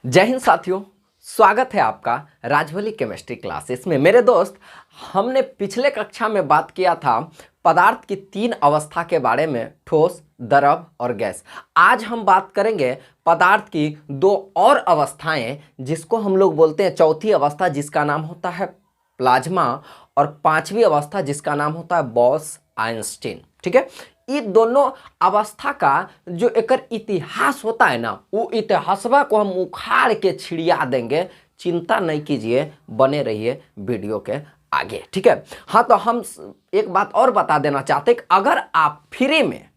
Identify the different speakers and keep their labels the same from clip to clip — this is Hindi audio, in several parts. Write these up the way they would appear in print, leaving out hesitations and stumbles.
Speaker 1: जय हिंद साथियों, स्वागत है आपका राजवली केमिस्ट्री क्लासेस में। मेरे दोस्त, हमने पिछले कक्षा में बात किया था पदार्थ की तीन अवस्था के बारे में, ठोस, द्रव और गैस। आज हम बात करेंगे पदार्थ की दो और अवस्थाएं जिसको हम लोग बोलते हैं चौथी अवस्था, जिसका नाम होता है प्लाज्मा, और पांचवी अवस्था जिसका नाम होता है बॉस आइंस्टीन। ठीक है, ये दोनों अवस्था का जो एक इतिहास होता है ना, वो इतिहासवा को हम उखाड़ के छिड़िया देंगे। चिंता नहीं कीजिए, बने रहिए वीडियो के आगे। ठीक है, हाँ, तो हम एक बात और बता देना चाहते हैं कि अगर आप फ्री में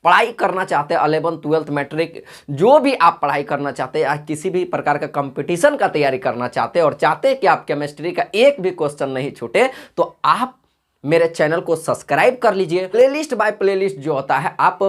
Speaker 1: पढ़ाई करना चाहते हैं, 11th 12th मैट्रिक जो भी आप पढ़ाई करना चाहते हैं या किसी भी प्रकार का कंपटीशन का तैयारी करना चाहते हैं और चाहते हैं कि आप केमिस्ट्री का एक भी क्वेश्चन नहीं छूटे, तो आप मेरे चैनल को सब्सक्राइब कर लीजिए। प्लेलिस्ट बाय प्लेलिस्ट जो होता है, आप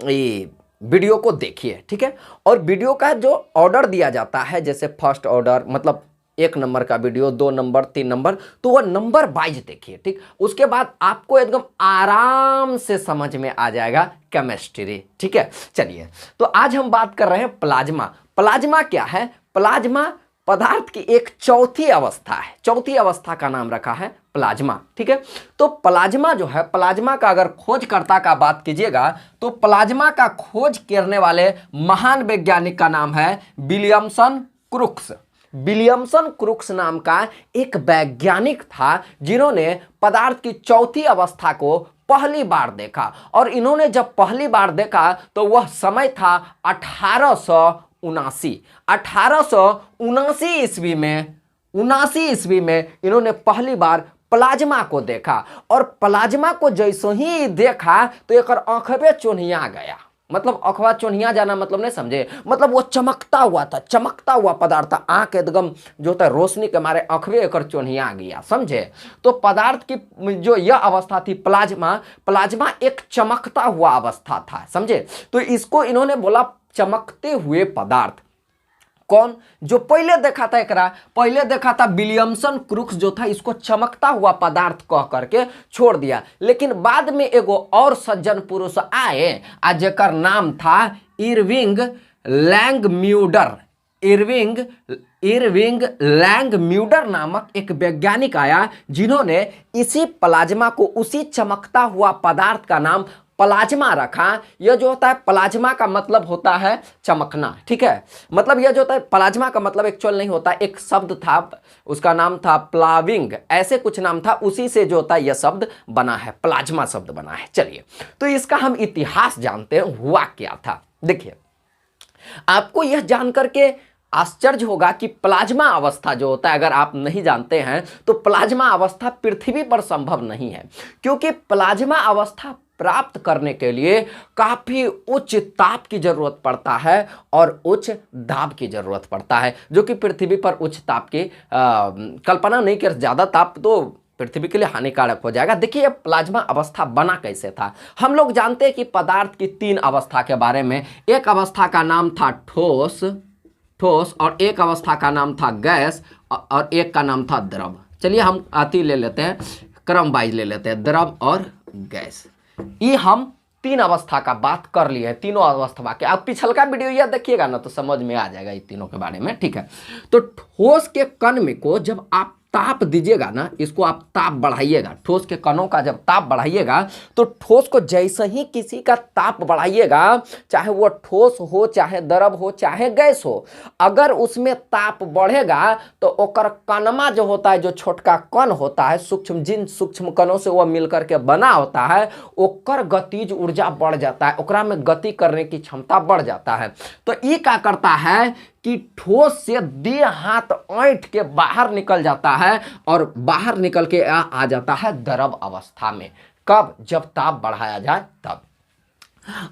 Speaker 1: ये वीडियो को देखिए। ठीक है, और वीडियो का जो ऑर्डर दिया जाता है, जैसे फर्स्ट ऑर्डर मतलब 1 नंबर का वीडियो, 2 नंबर, 3 नंबर, तो वह नंबर वाइज देखिए। ठीक, उसके बाद आपको एकदम आराम से समझ में आ जाएगा केमिस्ट्री। ठीक है, चलिए, तो आज हम बात कर रहे हैं प्लाज्मा। प्लाज्मा क्या है? प्लाज्मा पदार्थ की एक चौथी अवस्था है। चौथी अवस्था का नाम रखा है प्लाज्मा। ठीक है, तो प्लाज्मा जो है, प्लाज्मा का अगर खोजकर्ता का बात कीजिएगा तो प्लाज्मा का खोज करने वाले महान वैज्ञानिक का नाम है विलियमसन क्रुक्स। विलियमसन क्रुक्स नाम का एक वैज्ञानिक था जिन्होंने पदार्थ की चौथी अवस्था को पहली बार देखा। और इन्होंने जब पहली बार देखा तो वह समय था 1879 ईस्वी में। 79 ईस्वी में इन्होंने पहली बार प्लाज्मा को देखा, और प्लाज्मा को जैसे ही देखा तो एक आंखबे चोन्हिया गया। मतलब अखवा चोन्हिया जाना मतलब नहीं समझे, मतलब वो चमकता हुआ था, चमकता हुआ पदार्थ था। आंख एकदम जो होता है रोशनी के मारे अखबे एक चोन्हिया गया, समझे। तो पदार्थ की जो यह अवस्था थी प्लाज्मा, प्लाज्मा एक चमकता हुआ अवस्था था, समझे। तो इसको इन्होंने बोला चमकते हुए पदार्थ। कौन जो पहले देखा था, एकरा पहले देखा था विलियमसन क्रुक्स जो था, इसको चमकता हुआ पदार्थ कह करके छोड़ दिया। लेकिन बाद में एगो और सज्जन पुरुष आए आज जेकर नाम था इरविंग लैंगम्यूडर। इरविंग लैंगम्यूडर नामक एक वैज्ञानिक आया जिन्होंने इसी प्लाज्मा को, उसी चमकता हुआ पदार्थ का नाम प्लाज्मा रखा। यह जो होता है प्लाज्मा का मतलब होता है चमकना। ठीक है, मतलब यह जो होता है प्लाज्मा का मतलब एक्चुअल नहीं होता, एक शब्द था, उसका नाम था प्लाविंग, ऐसे कुछ नाम था, उसी से जो होता है यह शब्द बना है, प्लाज्मा शब्द बना है। चलिए, तो इसका हम इतिहास जानते हैं, हुआ क्या था। देखिए, आपको यह जानकर के आश्चर्य होगा कि प्लाज्मा अवस्था जो होता है, अगर आप नहीं जानते हैं तो प्लाज्मा अवस्था पृथ्वी पर संभव नहीं है, क्योंकि प्लाज्मा अवस्था प्राप्त करने के लिए काफी उच्च ताप की जरूरत पड़ता है और उच्च दाब की जरूरत पड़ता है, जो कि पृथ्वी पर उच्च ताप की कल्पना नहीं कर, ज्यादा ताप तो पृथ्वी के लिए हानिकारक हो जाएगा। देखिए प्लाज्मा अवस्था बना कैसे था। हम लोग जानते हैं कि पदार्थ की तीन अवस्था के बारे में। एक अवस्था का नाम था ठोस, और एक अवस्था का नाम था गैस, और एक का नाम था द्रव। चलिए हम आती ले लेते हैं, क्रम वाइज ले लेते हैं, द्रव और गैस। ये हम तीन अवस्था का बात कर लिए हैं, तीनों अवस्था के। आप पिछलका वीडियो यह देखिएगा ना तो समझ में आ जाएगा ये तीनों के बारे में। ठीक है, तो ठोस के कण में को जब आप ताप दीजिएगा ना, इसको आप ताप बढ़ाइएगा, ठोस के कणों का जब ताप बढ़ाइएगा तो ठोस को जैसे ही किसी का ताप बढ़ाइएगा, चाहे वो ठोस हो, चाहे द्रव हो, चाहे गैस हो, अगर उसमें ताप बढ़ेगा तो ओकर कणमा जो होता है, जो छोटका कण होता है, सूक्ष्म, जिन सूक्ष्म कणों से वह मिलकर के बना होता है, ओकर गतिज ऊर्जा बढ़ जाता है, ओकरा में गति करने की क्षमता बढ़ जाता है। तो ये क्या करता है कि ठोस से देह हाथ ऐंठ के बाहर निकल जाता है और बाहर निकल के आ जाता है द्रव अवस्था में। कब? जब ताप बढ़ाया जाए तब।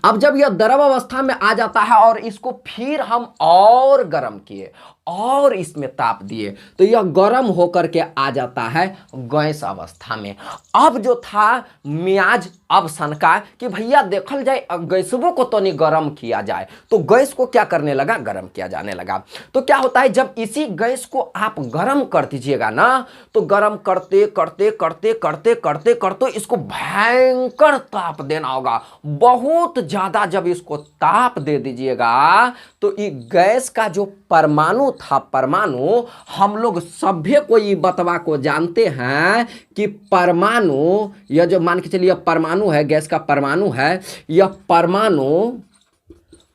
Speaker 1: अब जब यह द्रव अवस्था में आ जाता है और इसको फिर हम और गर्म किए और इसमें ताप दिए तो यह गर्म होकर के आ जाता है गैस अवस्था में। अब जो था मियाज अब सनका कि भैया देखल जाए गैसों को तो नहीं गर्म किया जाए, तो गैस को क्या करने लगा, गर्म किया जाने लगा। तो क्या होता है, जब इसी गैस को आप गर्म कर दीजिएगा ना, तो गर्म करते करते करते करते करते करते इसको भयंकर ताप देना होगा, बहुत बहुत ज्यादा जब इसको ताप दे दीजिएगा तो ये गैस का जो परमाणु था, परमाणु हम लोग सभ्य को ये बतवा को जानते हैं कि परमाणु, यह जो मान के चलिए परमाणु है, गैस का परमाणु है, यह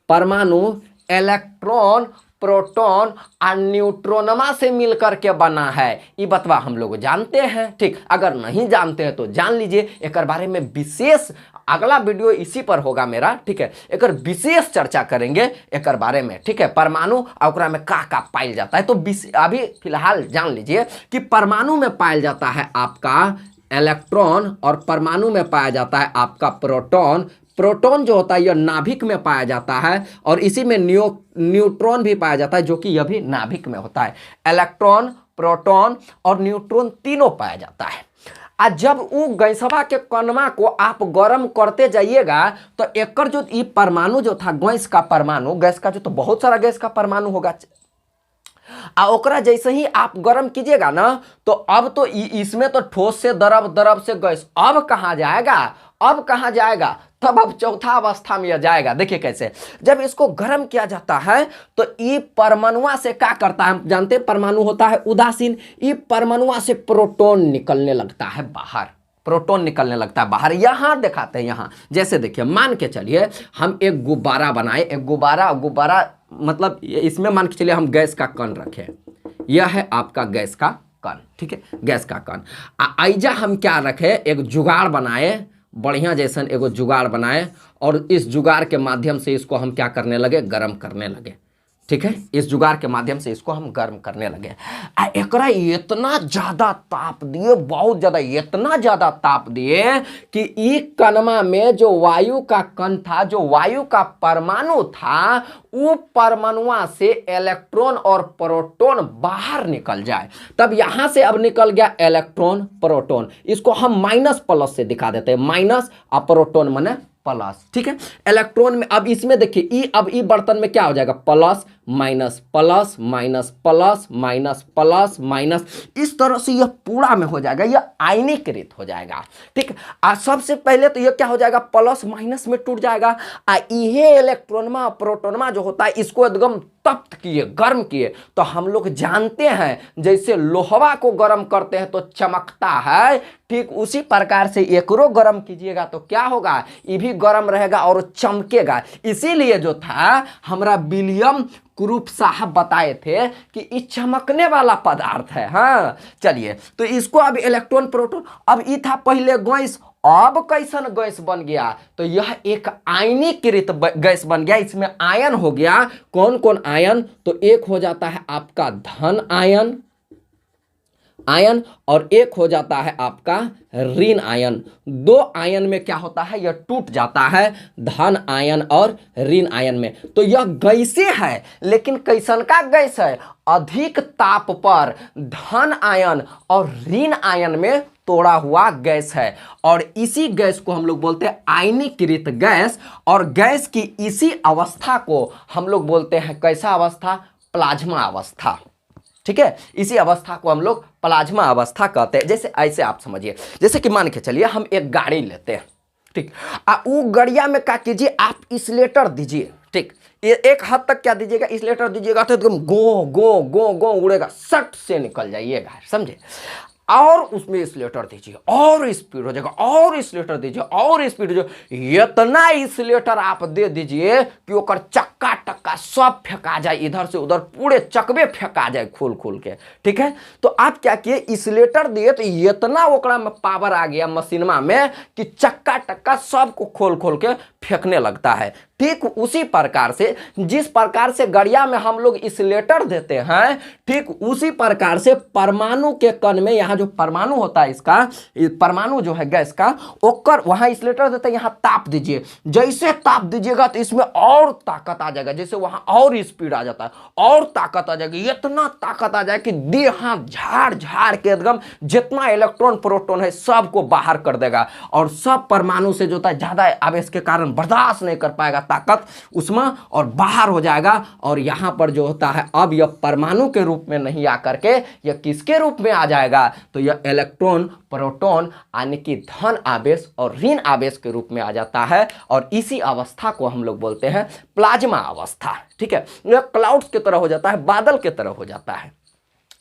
Speaker 1: परमाणु इलेक्ट्रॉन, प्रोटॉन और न्यूट्रॉनमा से मिलकर के बना है। ये बतवा हम लोग जानते हैं। ठीक, अगर नहीं जानते हैं तो जान लीजिए। एक बारे में विशेष अगला वीडियो इसी पर होगा मेरा। ठीक है, एक विशेष चर्चा करेंगे एक बारे में। ठीक है, परमाणु और में का पायल जाता है। तो अभी फिलहाल जान लीजिए कि परमाणु में पाया जाता है आपका इलेक्ट्रॉन और परमाणु में पाया जाता है आपका प्रोटॉन। प्रोटॉन जो होता है यह नाभिक में पाया जाता है और इसी में न्यूट्रॉन भी पाया जाता है, जो कि यह भी नाभिक में होता है। इलेक्ट्रॉन, प्रोटॉन और न्यूट्रॉन तीनों पाया जाता है। आज जब वो गैसवा के कणवा को आप गर्म करते जाइएगा तो एक जो ये परमाणु जो था, गैस का परमाणु, गैस का जो तो बहुत सारा गैस का परमाणु होगा, ओकरा जैसे ही आप गर्म कीजिएगा ना तो अब तो इसमें तो ठोस से द्रव, द्रव से गैस, अब कहाँ जाएगा, अब कहाँ जाएगा, तब अब चौथा अवस्था में यह जाएगा। देखिए कैसे, जब इसको गर्म किया जाता है तो ये परमाणुआ से क्या करता है, हम जानते हैं परमाणु होता है उदासीन, ये परमाणुआ से प्रोटॉन निकलने लगता है बाहर, प्रोटॉन निकलने लगता है बाहर। यहां दिखाते हैं, यहां जैसे देखिए, मान के चलिए हम एक गुब्बारा बनाए, एक गुब्बारा मतलब इसमें मान के चलिए हम गैस का कण रखें, यह है आपका गैस का कण। ठीक है, गैस का कण। आइजा हम क्या रखे, एक जुगाड़ बनाए, बढ़िया जैसन एगो जुगाड़ बनाए और इस जुगाड़ के माध्यम से इसको हम क्या करने लगे, गर्म करने लगे। ठीक है, इस जुगाड़ के माध्यम से इसको हम गर्म करने लगे। एकरा इतना ज्यादा ताप दिए, बहुत ज्यादा, इतना ज्यादा ताप दिए कि ई कणवा में जो वायु का कण था, जो वायु का परमाणु था, वो परमाणुआ से इलेक्ट्रॉन और प्रोटॉन बाहर निकल जाए। तब यहां से अब निकल गया इलेक्ट्रॉन, प्रोटॉन, इसको हम माइनस प्लस से दिखा देते हैं, माइनस और प्रोटॉन माने प्लस। ठीक है, इलेक्ट्रॉन में अब इसमें देखिए अब ई बर्तन में क्या हो जाएगा, plus minus plus minus plus minus plus minus, इस तरह से यह पूरा में हो जाएगा, यह आयनीकृत हो जाएगा। ठीक, सबसे पहले तो यह क्या हो जाएगा, प्लस माइनस में टूट जाएगा। ये इलेक्ट्रॉनमा प्रोटोनमा जो होता है इसको एकदम तप्त किए, गर्म किए, तो हम लोग जानते हैं जैसे लोहवा को गर्म करते हैं तो चमकता है, ठीक उसी प्रकार से एकरो गर्म कीजिएगा तो क्या होगा, ये भी गर्म रहेगा और चमकेगा। इसीलिए जो था हमारा विलियम क्रूप साहब बताए थे कि ये चमकने वाला पदार्थ है। हाँ चलिए, तो इसको अब इलेक्ट्रॉन प्रोटॉन, अब ये था पहले गैस, अब कैसन गैस बन गया, तो यह एक आयनीकृत गैस बन गया। इसमें आयन हो गया, कौन कौन आयन, तो एक हो जाता है आपका धन आयन और एक हो जाता है आपका ऋण आयन। दो आयन में क्या होता है, यह टूट जाता है, धन आयन और ऋण आयन में। तो यह गैसे है, लेकिन कैसन का गैस है, अधिक ताप पर धन आयन और ऋण आयन में तोड़ा हुआ गैस है। और इसी गैस को हम लोग बोलते हैं आयनीकृत गैस। और गैस की इसी अवस्था को हम लोग बोलते हैं कैसा अवस्था, प्लाज्मा अवस्था। ठीक है, इसी अवस्था को हम लोग प्लाज्मा अवस्था कहते हैं। जैसे ऐसे आप समझिए, जैसे कि मान के चलिए हम एक गाड़ी लेते हैं, ठीक, वो गड़िया में क्या कीजिए, आप इंसुलेटर दीजिए। ठीक, एक हद तक क्या दीजिएगा, इंसुलेटर दीजिएगा तो एकदम गो गो गो गो उड़ेगा, सट से निकल जाइएगा, समझे। और उसमें इंसुलेटर दीजिए और स्पीड हो जाएगा, और इंसुलेटर दीजिए और स्पीड हो जाएगा। इतना इंसुलेटर आप दे दीजिए कि ओकर चक्का टक्का सब फेंका जाए, इधर से उधर पूरे चकबे फेंका जाए खोल खोल के। ठीक है, तो आप क्या किए, इंसुलेटर दिए तो इतना ओकरा में पावर आ गया मशीनमा में कि चक्का टक्का सबको खोल खोल के फेंकने लगता है। ठीक उसी प्रकार से, जिस प्रकार से गड़िया में हम लोग इंसुलेटर देते हैं, ठीक उसी प्रकार से परमाणु के कण में, यहाँ जो परमाणु होता है इसका, परमाणु जो है गैस का, ओकर वहां इंसुलेटर देते हैं, यहाँ ताप दीजिए। जैसे ताप दीजिएगा तो इसमें और ताकत आ जाएगा, जैसे वहां और स्पीड आ जाता है और ताकत आ जाएगी, इतना ताकत आ जाए कि देह हाथ झाड़ झाड़ के एकदम जितना इलेक्ट्रॉन प्रोटॉन है सबको बाहर कर देगा, और सब परमाणु से जो होता है ज्यादा आवेश के कारण बर्दाश्त नहीं कर पाएगा ताकत उसमें और बाहर हो जाएगा। और यहां पर जो होता है अब यह परमाणु के रूप में नहीं आकर के यह किसके रूप में आ जाएगा, तो यह इलेक्ट्रॉन प्रोटॉन यानी कि धन आवेश और ऋण आवेश के रूप में आ जाता है। और इसी अवस्था को हम लोग बोलते हैं प्लाज्मा अवस्था। ठीक है, यह क्लाउड्स की तरह हो जाता है, बादल की तरह हो जाता है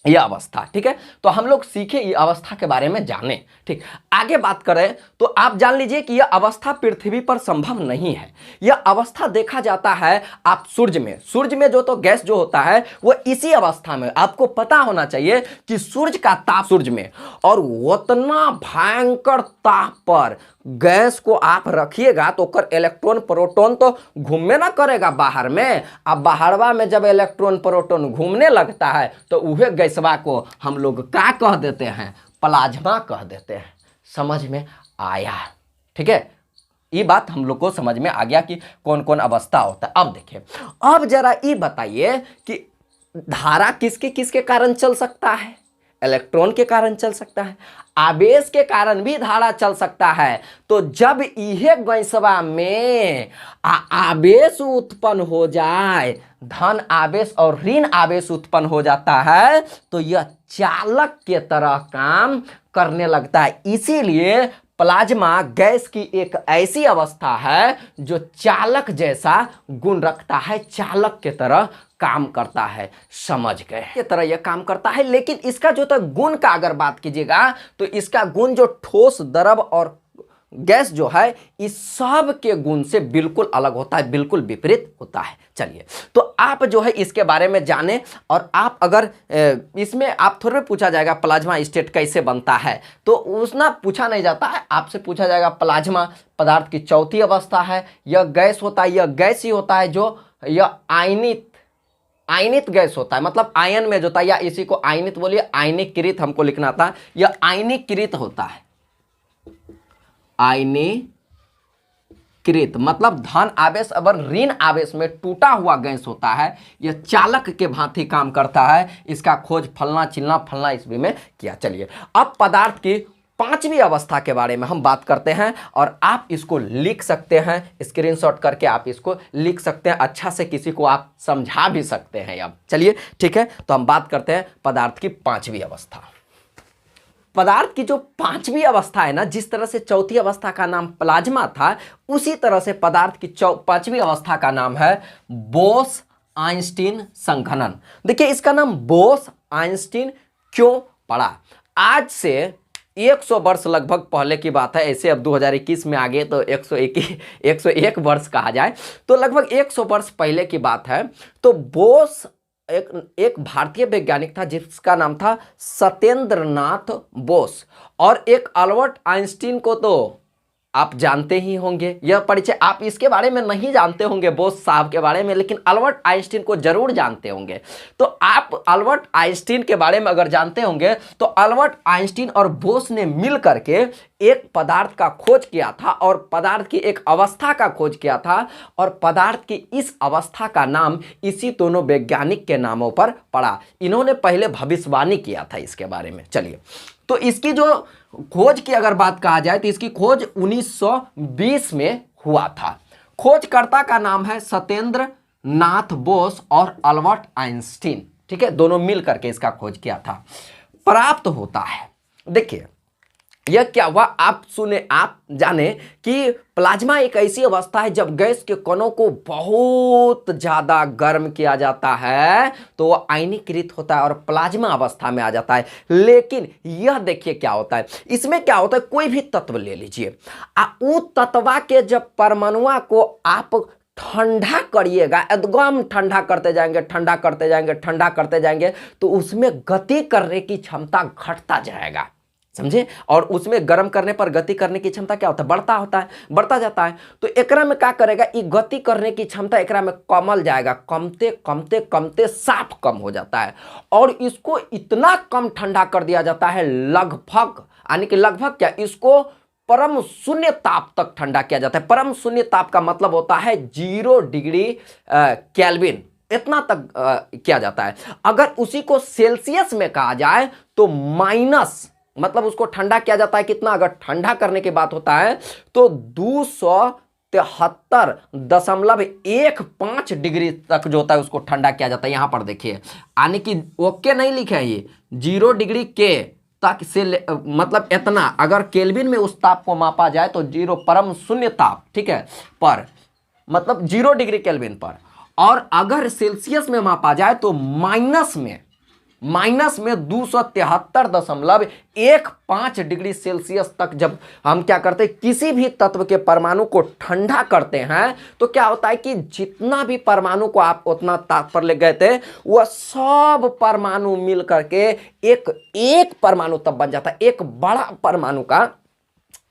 Speaker 1: यह अवस्था। ठीक है, तो हम लोग सीखे ये अवस्था के बारे में जाने। ठीक, आगे बात करें तो आप जान लीजिए कि यह अवस्था पृथ्वी पर संभव नहीं है। यह अवस्था देखा जाता है आप सूर्य में। सूर्य में जो तो गैस जो होता है वो इसी अवस्था में, आपको पता होना चाहिए कि सूर्य का ताप सूर्य में, और उतना भयंकर ताप पर गैस को आप रखिएगा तो ओकर इलेक्ट्रॉन प्रोटॉन तो घूमने ना करेगा बाहर में। अब बाहरवा में जब इलेक्ट्रॉन प्रोटॉन घूमने लगता है तो वह गैसवा को हम लोग क्या कह देते हैं, प्लाज्मा कह देते हैं। समझ में आया? ठीक है, ये बात हम लोग को समझ में आ गया कि कौन कौन अवस्था होता है। अब देखिए, अब जरा ये बताइए कि धारा किसके किसके कारण चल सकता है? इलेक्ट्रॉन के कारण चल सकता है, आवेश के कारण भी धारा चल सकता है। तो जब यह गैसवा में आवेश उत्पन्न हो जाए, धन आवेश और ऋण आवेश उत्पन्न हो जाता है, तो यह चालक के तरह काम करने लगता है। इसीलिए प्लाज्मा गैस की एक ऐसी अवस्था है जो चालक जैसा गुण रखता है, चालक के तरह काम करता है। समझ गए? ये तरह यह काम करता है। लेकिन इसका जो था गुण का अगर बात कीजिएगा तो इसका गुण जो ठोस, द्रव और गैस जो है इस सब के गुण से बिल्कुल अलग होता है, बिल्कुल विपरीत होता है। चलिए, तो आप जो है इसके बारे में जाने, और आप अगर इसमें आप थोड़े पूछा जाएगा प्लाज्मा स्टेट कैसे बनता है, तो उसना पूछा नहीं जाता है, आपसे पूछा जाएगा प्लाज्मा पदार्थ की चौथी अवस्था है, यह गैस होता है, यह गैस ही होता है जो यह आयनित गैस होता है, मतलब आयन में जो होता है, या इसी को आयनित बोलिए, आयनीकृत हमको लिखना था, यह आयनीकृत होता है। आयनीकृत मतलब धन आवेश और ऋण आवेश में टूटा हुआ गैस होता है। यह चालक के भांति काम करता है। इसका खोज फलना चिलना फलना ईस्वी में किया। चलिए, अब पदार्थ की पांचवी अवस्था के बारे में हम बात करते हैं, और आप इसको लिख सकते हैं, स्क्रीनशॉट करके आप इसको लिख सकते हैं, अच्छा से किसी को आप समझा भी सकते हैं। अब चलिए, ठीक है, तो हम बात करते हैं पदार्थ की पांचवी अवस्था। पदार्थ की जो पांचवी अवस्था है ना, जिस तरह से चौथी अवस्था का नाम प्लाज्मा था, उसी तरह से पदार्थ की पांचवी अवस्था का नाम है बोस आइंस्टीन संघनन। देखिए, इसका नाम बोस आइंस्टीन क्यों पड़ा? आज से 100 वर्ष लगभग पहले की बात है। ऐसे अब 2021 में आ गए तो 101 वर्ष कहा जाए तो लगभग 100 वर्ष पहले की बात है। तो बोस एक भारतीय वैज्ञानिक था जिसका नाम था सत्येंद्रनाथ बोस, और एक अल्बर्ट आइंस्टीन को तो आप जानते ही होंगे। यह परिचय आप इसके बारे में नहीं जानते होंगे बोस साहब के बारे में, लेकिन अल्बर्ट आइंस्टीन को जरूर जानते होंगे। तो आप अल्बर्ट आइंस्टीन के बारे में अगर जानते होंगे तो अल्बर्ट आइंस्टीन और बोस ने मिल करके एक पदार्थ का खोज किया था, और पदार्थ की एक अवस्था का खोज किया था, और पदार्थ की इस अवस्था का नाम इसी दोनों वैज्ञानिक के नामों पर पड़ा। इन्होंने पहले भविष्यवाणी किया था इसके बारे में। चलिए, तो इसकी जो खोज की अगर बात कहा जाए तो इसकी खोज 1920 में हुआ था। खोजकर्ता का नाम है सत्येंद्र नाथ बोस और अल्बर्ट आइंस्टीन। ठीक है, दोनों मिल करके इसका खोज किया था। प्राप्त होता है, देखिए यह क्या हुआ, आप सुने, आप जाने कि प्लाज्मा एक ऐसी अवस्था है जब गैस के कणों को बहुत ज्यादा गर्म किया जाता है तो वह आयनीकृत होता है और प्लाज्मा अवस्था में आ जाता है। लेकिन यह देखिए क्या होता है, इसमें क्या होता है, कोई भी तत्व ले लीजिए, उस तत्वा के जब परमाणुआ को आप ठंडा करिएगा, एकदम ठंडा करते जाएंगे, ठंडा करते जाएंगे, ठंडा करते जाएंगे, तो उसमें गति करने की क्षमता घटता जाएगा, समझे। और उसमें गर्म करने पर गति करने की क्षमता क्या होता है, बढ़ता जाता है। तो एकरा में क्या करेगा, ये गति करने की क्षमता एकरा में कमल जाएगा, कमते कमते कमते साफ कम हो जाता है, और इसको इतना कम ठंडा कर दिया जाता है लगभग, यानी कि लगभग क्या, इसको परम शून्य ताप तक ठंडा किया जाता है। परम शून्य ताप का मतलब होता है 0 डिग्री केल्विन, इतना तक किया जाता है। अगर उसी को सेल्सियस में कहा जाए तो माइनस, मतलब उसको ठंडा किया जाता है कितना, अगर ठंडा करने की बात होता है तो 273.15 डिग्री तक जो होता है उसको ठंडा किया जाता है। यहां पर देखिए, यानी कि ओके नहीं लिखे है, ये 0 डिग्री के तक से मतलब इतना, अगर केल्विन में उस ताप को मापा जाए तो 0 परम शून्य ताप, ठीक है, पर मतलब 0 डिग्री केल्विन पर, और अगर सेल्सियस में मापा जाए तो माइनस में 273.15 डिग्री सेल्सियस तक जब हम क्या करते हैं, किसी भी तत्व के परमाणु को ठंडा करते हैं तो क्या होता है कि जितना भी परमाणु को आप उतना ताप पर ले गए थे वह सब परमाणु मिल करके एक परमाणु तब बन जाता है, एक बड़ा परमाणु का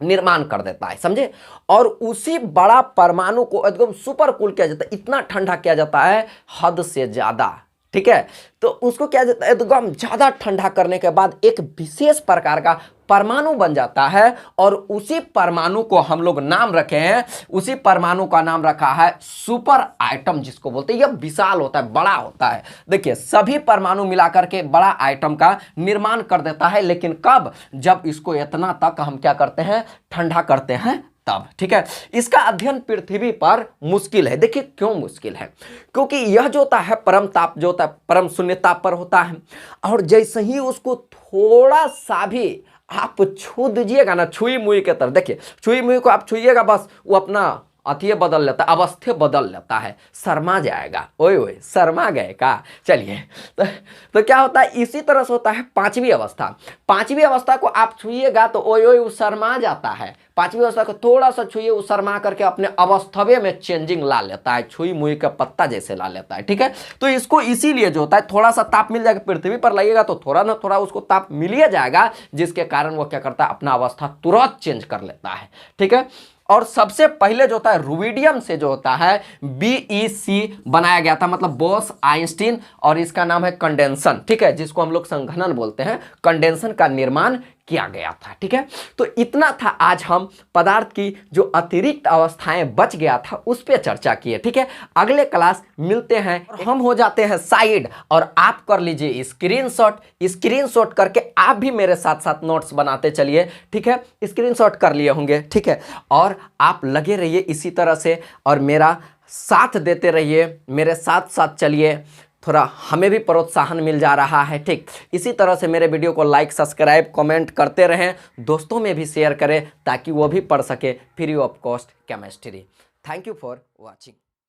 Speaker 1: निर्माण कर देता है, समझे। और उसी बड़ा परमाणु को एकदम सुपर कूल किया जाता है, इतना ठंडा किया जाता है हद से ज्यादा, ठीक है। तो उसको क्या जाता है, एकदम ज्यादा ठंडा करने के बाद एक विशेष प्रकार का परमाणु बन जाता है, और उसी परमाणु को हम लोग नाम रखे हैं, उसी परमाणु का नाम रखा है सुपर आइटम, जिसको बोलते हैं। यह विशाल होता है, बड़ा होता है। देखिए, सभी परमाणु मिलाकर के बड़ा आइटम का निर्माण कर देता है, लेकिन कब, जब इसको इतना तक हम क्या करते हैं, ठंडा करते हैं तब, ठीक है। इसका अध्ययन पृथ्वी पर मुश्किल है। देखिए क्यों मुश्किल है, क्योंकि यह जो होता है परम ताप, जो होता है परम शून्य ताप पर होता है, और जैसे ही उसको थोड़ा सा भी आप छू दीजिएगा ना, छुई मुई के तरफ, देखिए छुई मुई को आप छुइएगा, बस वो अपना अतिय बदल लेता है, अवस्थे बदल लेता है, शर्मा जाएगा। ओए ओए, शर्मा गए का। चलिए, तो क्या होता है, इसी तरह से होता है पांचवी अवस्था। पांचवी अवस्था को आप छुइएगा तो ओए ओए वो शर्मा जाता है। पांचवी अवस्था को थोड़ा सा छुइए, वो शर्मा करके अपने अवस्थवे में चेंजिंग ला लेता है, छुई मुई का पत्ता जैसे ला लेता है, ठीक है। तो इसको इसीलिए जो होता है, थोड़ा सा ताप मिल जाएगा, पृथ्वी पर लगेगा तो थोड़ा ना थोड़ा उसको ताप मिल ही जाएगा, जिसके कारण वो क्या करता है, अपना अवस्था तुरंत चेंज कर लेता है, ठीक है। और सबसे पहले जो होता है रुबिडियम से जो होता है BeC बनाया गया था, मतलब बोस आइंस्टीन, और इसका नाम है कंडेंसन, ठीक है, जिसको हम लोग संघनन बोलते हैं। कंडेंसन का निर्माण किया गया था, ठीक है। तो इतना था, आज हम पदार्थ की जो अतिरिक्त अवस्थाएं बच गया था उस पर चर्चा किए, ठीक है। अगले क्लास मिलते हैं, हम हो जाते हैं साइड, और आप कर लीजिए स्क्रीनशॉट करके आप भी मेरे साथ साथ नोट्स बनाते चलिए, ठीक है। स्क्रीनशॉट कर लिए होंगे, ठीक है। और आप लगे रहिए इसी तरह से, और मेरा साथ देते रहिए, मेरे साथ साथ चलिए, थोड़ा हमें भी प्रोत्साहन मिल जा रहा है, ठीक। इसी तरह से मेरे वीडियो को लाइक, सब्सक्राइब, कमेंट करते रहें, दोस्तों में भी शेयर करें ताकि वो भी पढ़ सके free of cost chemistry. Thank you for watching.